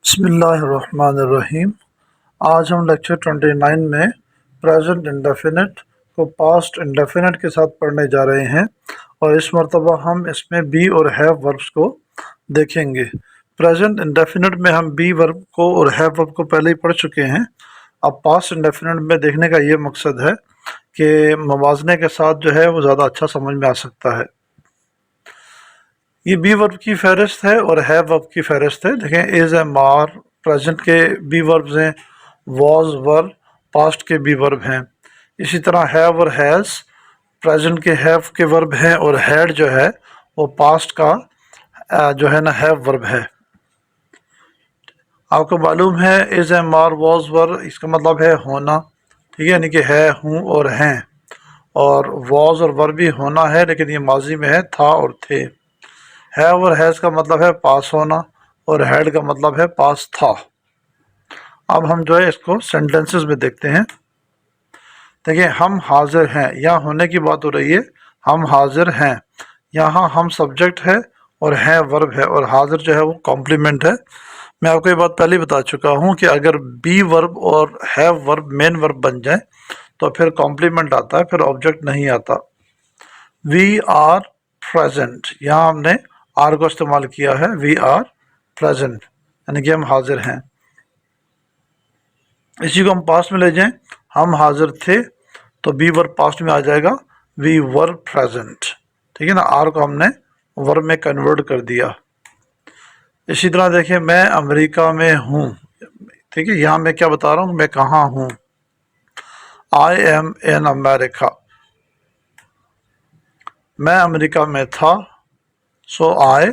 बिस्मिल्लाहिर्रहमानिर्रहीम। आज हम लेक्चर 29 में प्रेजेंट इंडेफिनिट को पास्ट इंडेफिनिट के साथ पढ़ने जा रहे हैं और इस मरतबा हम इसमें बी और हैव वर्ब्स को देखेंगे। प्रेजेंट इंडेफिनिट में हम बी वर्ब को और हैव वर्ब को पहले ही पढ़ चुके हैं। अब पास्ट इंडेफिनिट में देखने का ये मकसद है कि मवाजने के साथ जो है वो ज़्यादा अच्छा समझ में आ सकता है। ये बी वर्ब की फहरिस्त है और हैव वर्ब की फहरिस्त है। देखें, इज एम आर प्रेजेंट के बी वर्ब्स हैं, वॉज वर पास्ट के बी वर्ब हैं। इसी तरह हैव और हैज़ प्रेजेंट के हैव के वर्ब हैं और हैड जो है वो पास्ट का जो है ना हैव वर्ब है। आपको मालूम है is am are was were इसका मतलब है होना, ठीक है, यानी कि है, हूँ और हैं। और वॉज और वर भी होना है लेकिन ये माजी में है, था और थे। हैव और हैज़ का मतलब है पास होना और हैड का मतलब है पास था। अब हम जो है इसको सेंटेंसेस में देखते हैं। देखिए, हम हाजिर हैं, यहाँ होने की बात हो रही है, हम हाजिर हैं। यहाँ हम सब्जेक्ट है और हैं वर्ब है और हाजिर जो है वो कॉम्प्लीमेंट है। मैं आपको ये बात पहले ही बता चुका हूँ कि अगर बी वर्ब और हैव वर्ब मेन वर्ब बन जाए तो फिर कॉम्प्लीमेंट आता है, फिर ऑब्जेक्ट नहीं आता। वी आर प्रेजेंट, यहाँ हमने आर को इस्तेमाल किया है। वी आर प्रेजेंट यानी कि हम हाजिर हैं। इसी को हम पास्ट में ले जाएं, हम हाजिर थे तो बी वर्ब पास्ट में आ जाएगा, वी वर प्रेजेंट, ठीक है ना। आर को हमने वर्ब में कन्वर्ट कर दिया। इसी तरह देखिए, मैं अमेरिका में हूँ, ठीक है, यहाँ मैं क्या बता रहा हूँ, मैं कहाँ हूँ। आई एम इन अमेरिका, मैं अमेरिका में था, सो आई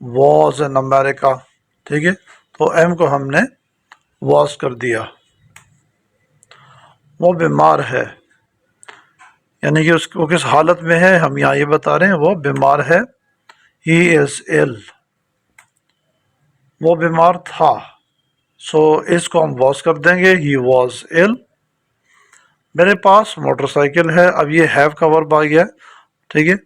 वॉज इन अमेरिका, ठीक है। तो एम को हमने वॉज कर दिया। वो बीमार है, यानी कि उसको किस हालत में है हम यहाँ ये बता रहे हैं, वो बीमार है। ही इज़ इल, वो बीमार था, सो इसको हम वॉज कर देंगे, ही वॉज इल। मेरे पास मोटरसाइकिल है, अब ये हैव का वर्ब आ गया, ठीक है।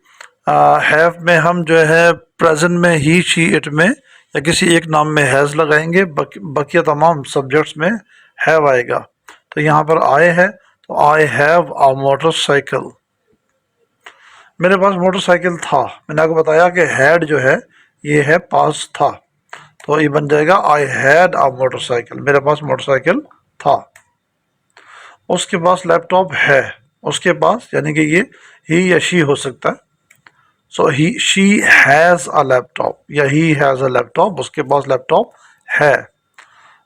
हैव में हम जो है प्रेजेंट में ही, शी, इट में या किसी एक नाम में हैज़ लगाएंगे, बकिया तमाम सब्जेक्ट्स में हैव आएगा। तो यहाँ पर आए है तो आई हैव अ मोटरसाइकिल, मेरे पास मोटरसाइकिल था। मैंने आपको बताया कि हैड जो है ये है पास था, तो ये बन जाएगा आई हैड अ मोटरसाइकिल, मेरे पास मोटरसाइकिल था। उसके पास लैपटॉप है, उसके पास यानी कि ये ही या शी हो सकता है। सो ही, शी हैज़ अ लैपटॉप या ही हैज़ अ लैपटॉप, उसके पास लैपटॉप है।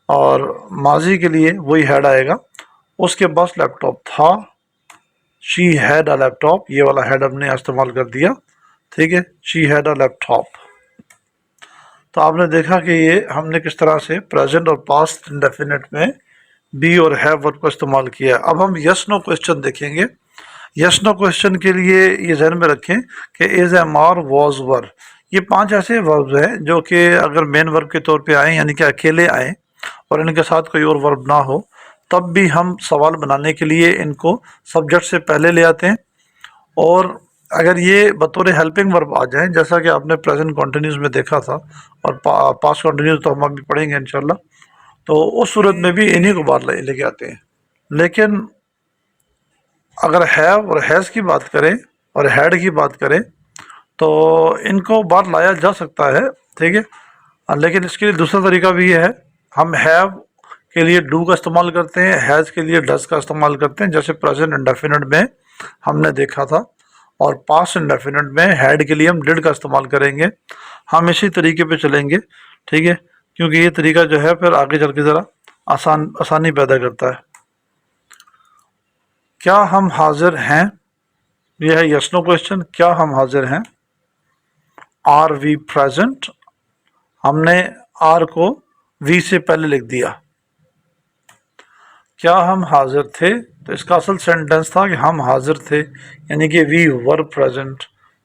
और माजी के लिए वही हैड आएगा, उसके पास लैपटॉप था। शी हैड अ लैपटॉप, ये वाला हैड हमने इस्तेमाल कर दिया, ठीक है। She had a laptop. तो आपने देखा कि ये हमने किस तरह से प्रेजेंट और पास्ट इंडेफिनिट में बी और हैव वर्ब को इस्तेमाल किया। अब हम यस नो क्वेश्चन देखेंगे। यस नो क्वेश्चन के लिए ये ध्यान में रखें कि इज, एम, आर, वॉज, वर, ये 5 ऐसे वर्ब्स हैं जो कि अगर मेन वर्ब के तौर पे आए, यानी कि अकेले आए और इनके साथ कोई और वर्ब ना हो, तब भी हम सवाल बनाने के लिए इनको सब्जेक्ट से पहले ले आते हैं। और अगर ये बतौर हेल्पिंग वर्ब आ जाए, जैसा कि आपने प्रेजेंट कॉन्टिन्यूस में देखा था और पास्ट कॉन्टिन्यूस तो हम अभी पढ़ेंगे इंशाल्लाह, तो उस सूरत में भी इन्हीं को बाहर लेके आते हैं। लेकिन अगर हैव और हैज़ की बात करें और हैड की बात करें तो इनको बाहर लाया जा सकता है, ठीक है। लेकिन इसके लिए दूसरा तरीका भी ये है, हम हैव के लिए डू का इस्तेमाल करते हैं, हैज़ के लिए डज का इस्तेमाल करते हैं, जैसे प्रेजेंट इंडेफिनिट में हमने देखा था। और पास्ट इंडेफिनिट में हैड के लिए हम डिड का इस्तेमाल करेंगे। हम इसी तरीके पे चलेंगे, ठीक है, क्योंकि ये तरीका जो है फिर आगे चल के ज़रा आसानी पैदा करता है। क्या हम हाजिर हैं, यह है यस नो क्वेश्चन, क्या हम हाजिर हैं। आर वी प्रेजेंट, हमने आर को वी से पहले लिख दिया। क्या हम हाजिर थे, तो इसका असल सेंटेंस था कि हम हाजिर थे, यानी कि वी वर प्रेजेंट।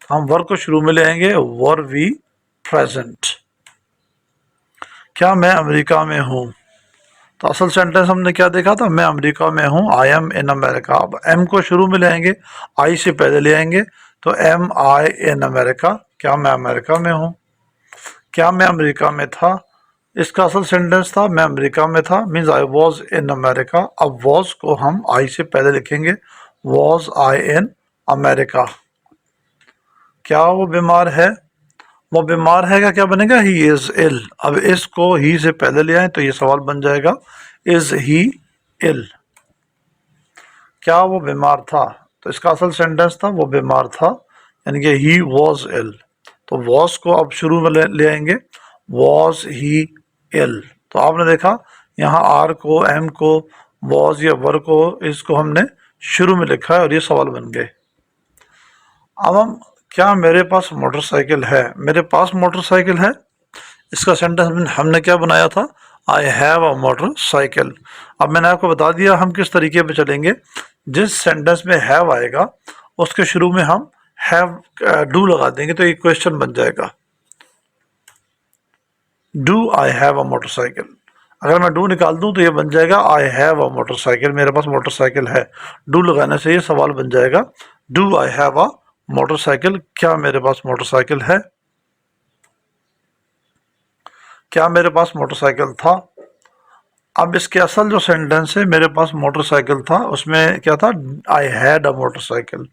हम वर को शुरू में ले आएंगे, वर वी प्रेजेंट। क्या मैं अमेरिका में हूँ, तो असल सेंटेंस हमने क्या देखा था, मैं अमेरिका में हूँ, आई एम इन अमेरिका। अब एम को शुरू में ले आएंगे, आई से पहले ले आएंगे, तो एम आई इन अमेरिका, क्या मैं अमेरिका में हूँ। क्या मैं अमेरिका में था, इसका असल सेंटेंस था मैं अमेरिका में था, means I was in America. अब वॉज को हम आई से पहले लिखेंगे, वॉज आई इन अमेरिका। क्या वो बीमार है? वो बीमार है का क्या बनेगा? He is ill. अब इसको ही से पहले ले आए तो ये सवाल बन जाएगा इज ही इल। क्या वो बीमार था? तो इसका असल सेंटेंस था वो बीमार था, यानी कि ही वॉज इल। तो वॉज को अब शुरू में ले आएंगे, वॉज ही इल। तो आपने देखा यहाँ आर को, एम को, वॉज या वर को, इसको हमने शुरू में लिखा है और ये सवाल बन गए। अब हम, क्या मेरे पास मोटरसाइकिल है? मेरे पास मोटरसाइकिल है, इसका सेंटेंस हमने क्या बनाया था? I have a motorcycle. अब मैंने आपको बता दिया हम किस तरीके पे चलेंगे। जिस सेंटेंस में हैव आएगा उसके शुरू में हम हैव डू लगा देंगे तो एक क्वेश्चन बन जाएगा, do I have a motorcycle. अगर मैं डू निकाल दूं तो ये बन जाएगा आई हैव अ मोटरसाइकिल, मेरे पास मोटरसाइकिल है। डू लगाने से ये सवाल बन जाएगा do I have a motorcycle, क्या मेरे पास मोटरसाइकिल है? क्या मेरे पास मोटरसाइकिल था? अब इसके असल जो सेंटेंस है मेरे पास मोटरसाइकिल था, उसमें क्या था? I had a motorcycle.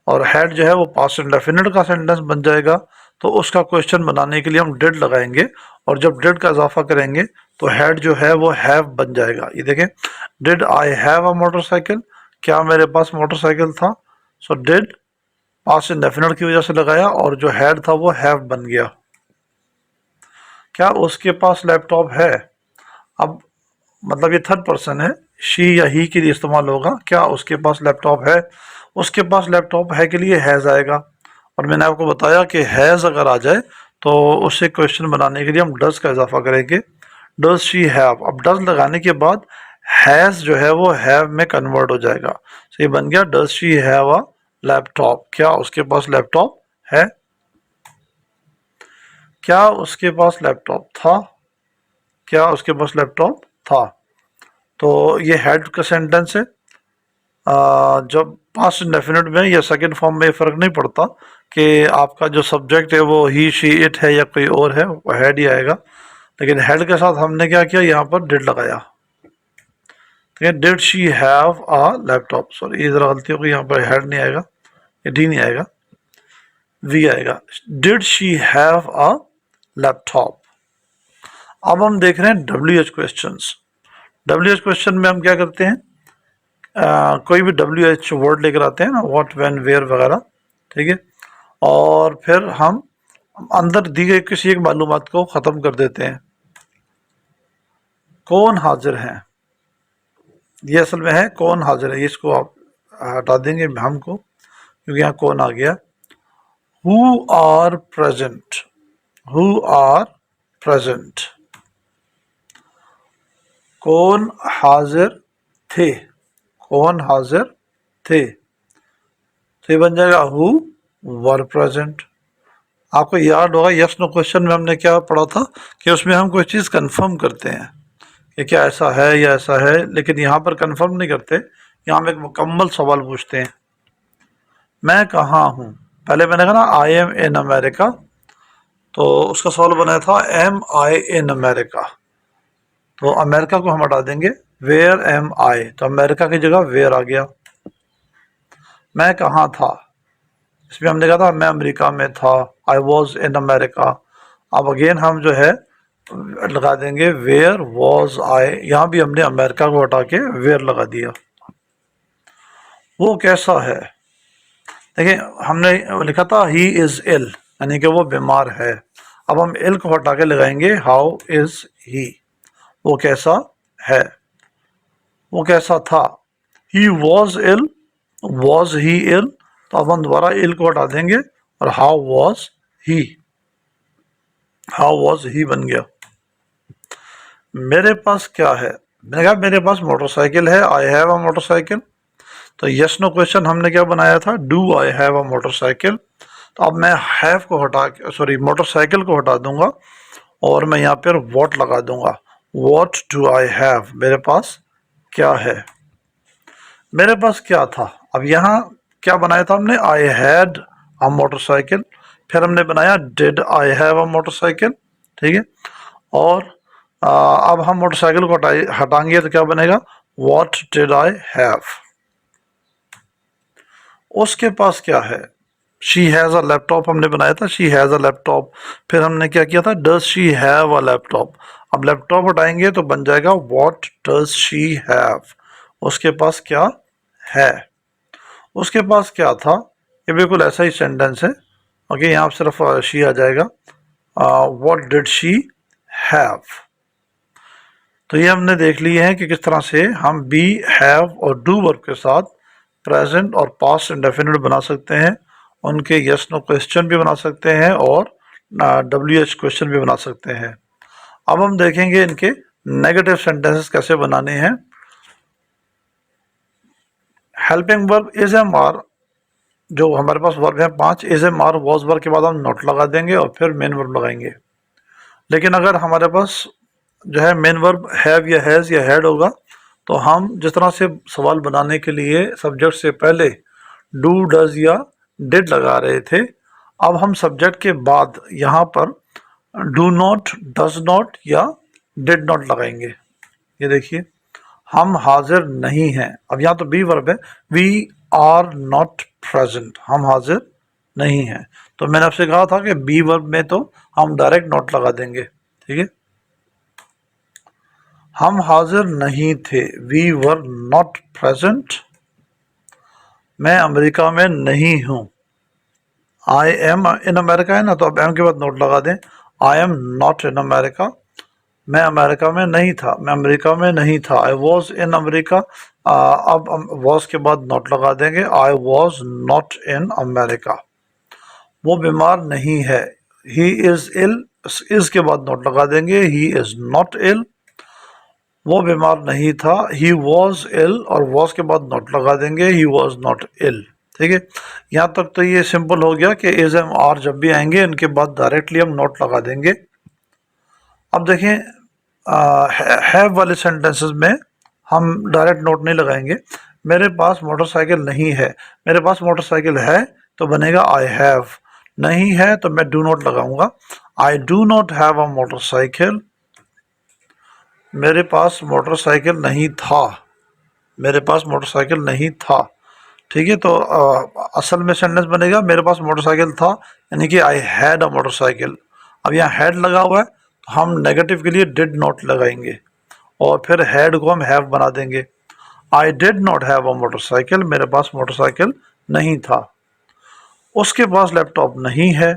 और हैड जो है वो पास्ट इंडेफिनिट का सेंटेंस बन जाएगा, तो उसका क्वेश्चन बनाने के लिए हम डिड लगाएंगे और जब डिड का इजाफा करेंगे तो हैड जो है वो हैव बन जाएगा। ये देखें, did I have a motorcycle, क्या मेरे पास मोटरसाइकिल था? सो डिड पास्ट इंडेफिनिट की वजह से लगाया और जो हैड था वो हैव बन गया। क्या उसके पास लैपटॉप है? अब मतलब ये थर्ड पर्सन है, शी या ही के लिए इस्तेमाल होगा। क्या उसके पास लैपटॉप है? उसके पास लैपटॉप है के लिए हैज़ आएगा, और मैंने आपको बताया कि हैज़ अगर आ जाए तो उससे क्वेश्चन बनाने के लिए हम डज का इजाफा करेंगे, डज शी हैव। अब डज लगाने के बाद हैज़ जो है वो हैव में कन्वर्ट हो जाएगा, तो ये बन गया does she have a laptop. क्या उसके पास लैपटॉप है? क्या उसके पास लैपटॉप था? क्या उसके पास लैपटॉप था? तो ये हैड का सेंटेंस है। जब पास्ट इंडेफिनिट में या सेकंड फॉर्म में फ़र्क नहीं पड़ता कि आपका जो सब्जेक्ट है वो ही, शी, इट है या कोई और है, वो हैड ही आएगा। लेकिन हैड के साथ हमने क्या किया, यहाँ पर डिड लगाया। ठीक है, did she have a laptop. Sorry, ये ज़रा गलती हो गई, यहाँ पर हैड नहीं आएगा, ये डी नहीं आएगा, वी आएगा। Did she have a laptop. अब हम देख रहे हैं W H question. W H question में हम क्या करते हैं, कोई भी डब्ल्यू एच वर्ड लेकर आते हैं ना, व्हाट, व्हेन, वेयर वगैरह, ठीक है, और फिर हम अंदर दी गई किसी एक मालूमात को ख़त्म कर देते हैं। कौन हाजिर हैं, ये असल में है कौन हाजिर है, इसको आप हटा देंगे हम को, क्योंकि यहाँ कौन आ गया। Who are present, who are present, कौन हाजिर थे, कौन हाजिर थे, तो ये बन जाएगा हु वर प्रेजेंट। आपको याद होगा यस नो क्वेश्चन में हमने क्या पढ़ा था कि उसमें हम कोई चीज़ कंफर्म करते हैं कि क्या ऐसा है या ऐसा है, लेकिन यहाँ पर कंफर्म नहीं करते, यहाँ हम एक मुकम्मल सवाल पूछते हैं। मैं कहाँ हूँ, पहले मैंने कहा ना आई एम इन अमेरिका, तो उसका सवाल बनाया था एम आई इन अमेरिका, तो अमेरिका को हम हटा देंगे, वेयर एम आई, तो अमेरिका की जगह वेयर आ गया। मैं कहाँ था, इसमें हमने कहा था मैं अमेरिका में था, आई वॉज इन अमेरिका। अब अगेन हम जो है लगा देंगे वेयर वॉज आई, यहाँ भी हमने अमेरिका को हटा के वेयर लगा दिया। वो कैसा है, देखिए हमने लिखा था ही इज़ इल, यानी कि वो बीमार है। अब हम इल को हटा के लगाएंगे हाउ इज़ ही, वो कैसा है, वो कैसा था। He was ill, was he इल, तो अब हम दोबारा इल को हटा देंगे और how was he, how was he बन गया। मेरे पास क्या है, मैंने कहा मेरे पास मोटरसाइकिल है, आई हैव अ मोटरसाइकिल, तो यस नो क्वेश्चन हमने क्या बनाया था, do I have a motorcycle. तो अब मैं हैव को हटा के, सॉरी मोटरसाइकिल को हटा दूंगा और मैं यहाँ पर वॉट लगा दूंगा, वॉट डू आई हैव, मेरे पास क्या है, मेरे पास क्या था। अब यहाँ क्या बनाया था हमने, आई हैड अ मोटरसाइकिल, फिर हमने बनाया did I have a motorcycle, ठीक है, और अब हम मोटरसाइकिल को हटाएंगे तो क्या बनेगा, व्हाट डिड आई हैव। उसके पास क्या है, शी हैज़ अ लैपटॉप हमने बनाया था, शी हैज़ अ लैपटॉप। फिर हमने क्या किया था, does she have a laptop. अब लैपटॉप हटाएंगे तो बन जाएगा व्हाट डज शी हैव। उसके पास क्या है, उसके पास क्या था, ये बिल्कुल ऐसा ही सेंटेंस है। ओके, यहाँ पर सिर्फ शी आ जाएगा, व्हाट डिड शी हैव। तो ये हमने देख लिए हैं कि किस तरह से हम बी, हैव और डू वर्ब के साथ प्रेजेंट और पास्ट इंडेफिनिट बना सकते हैं, उनके यस नो क्वेश्चन भी बना सकते हैं और WH क्वेश्चन भी बना सकते हैं। अब हम देखेंगे इनके नेगेटिव सेंटेंसेस कैसे बनाने हैं। Helping verb is am are, जो हमारे पास वर्ब है 5, is am are was verb के बाद हम नॉट लगा देंगे और फिर मेन वर्ब लगाएंगे। लेकिन अगर हमारे पास जो है मेन वर्ब हैव या हैज़ या हैड होगा तो हम जिस तरह से सवाल बनाने के लिए सब्जेक्ट से पहले डू, डज या डिड लगा रहे थे, अब हम सब्जेक्ट के बाद यहाँ पर डू नॉट, डज नॉट या डिड नॉट लगाएंगे। ये देखिए, हम हाजिर नहीं हैं। अब यहाँ तो बी वर्ब है, वी आर नॉट प्रेजेंट, हम हाजिर नहीं हैं। तो मैंने आपसे कहा था कि बी वर्ब में तो हम डायरेक्ट नॉट लगा देंगे, ठीक है। हम हाजिर नहीं थे, वी वर नॉट प्रेजेंट। मैं अमेरिका में नहीं हूँ, आई एम इन अमेरिका है ना, तो अब एम के बाद नोट लगा दें, I am not in America. मैं अमेरिका में नहीं था, मैं अमेरिका में नहीं था। आई वॉज इन अमेरिका, अब वॉज के बाद नॉट लगा देंगे, I was not in America. वो बीमार नहीं है, ही इज़ इल, इज़ के बाद नॉट लगा देंगे, ही इज़ नॉट इल। वो बीमार नहीं था, ही वॉज इल, और वॉज के बाद नॉट लगा देंगे, ही वॉज नॉट इल। ठीक है, यहाँ तक तो ये सिंपल हो गया कि इज एम आर जब भी आएंगे इनके बाद डायरेक्टली हम नॉट लगा देंगे। अब देखें, हैव वाले सेंटेंसेस में हम डायरेक्ट नोट नहीं लगाएंगे। मेरे पास मोटरसाइकिल नहीं है, मेरे पास मोटरसाइकिल है तो बनेगा आई हैव, नहीं है तो मैं डू नॉट लगाऊंगा, I do not have a motorcycle. मेरे पास मोटरसाइकिल नहीं था, मेरे पास मोटरसाइकिल नहीं था। ठीक है, तो असल में सेंटेंस बनेगा मेरे पास मोटरसाइकिल था, यानी कि आई हैड अ मोटरसाइकिल। अब यहाँ हैड लगा हुआ है तो हम नेगेटिव के लिए डिड नॉट लगाएंगे और फिर हैड को हम हैव बना देंगे। I did not have a motorcycle, मेरे पास मोटरसाइकिल नहीं था। उसके पास लैपटॉप नहीं है,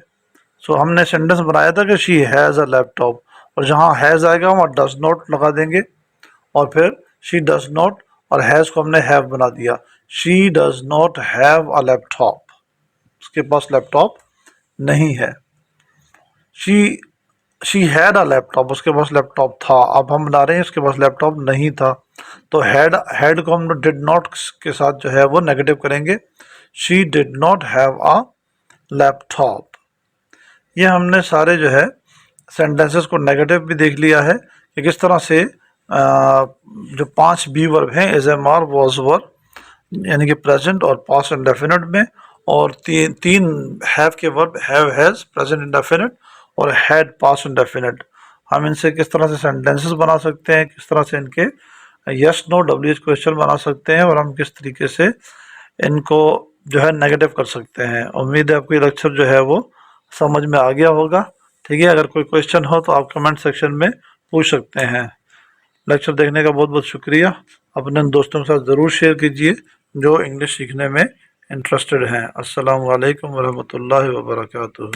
सो हमने सेंटेंस बनाया था कि शी हैज़ अ लैपटॉप, और जहाँ हैज़ आएगा वहाँ डज नॉट लगा देंगे और फिर शी डज नॉट और हैज़ को हमने हैव बना दिया। She does not have a laptop, उसके पास लैपटॉप नहीं है। शी हैड अ लैपटॉप, उसके पास लैपटॉप था। अब हम बना रहे हैं उसके पास लैपटॉप नहीं था, तो हैड को हम डिड नॉट के साथ जो है वो नेगेटिव करेंगे। She did not have a laptop. ये हमने सारे जो है सेंटेंसेस को नेगेटिव भी देख लिया है कि किस तरह से जो 5 बी वर्ब हैं, as am are, was were, यानी कि प्रेजेंट और पास्ट इंडेफिनिट में, और तीन हैव के verb, have, has, present indefinite और हैड, पास्ट इंडेफिनिट। हम इनसे किस तरह से सेंटेंसेस बना सकते हैं, किस तरह से इनके यस नो WH क्वेश्चन बना सकते हैं, और हम किस तरीके से इनको जो है नेगेटिव कर सकते हैं। उम्मीद है आपको ये लेक्चर जो है वो समझ में आ गया होगा। ठीक है, अगर कोई क्वेश्चन हो तो आप कमेंट सेक्शन में पूछ सकते हैं। लेक्चर देखने का बहुत बहुत शुक्रिया। अपने दोस्तों के साथ ज़रूर शेयर कीजिए जो इंग्लिश सीखने में इंटरेस्टेड हैं। अस्सलाम वालेकुम वरहमतुल्लाहि वबरकातुहू।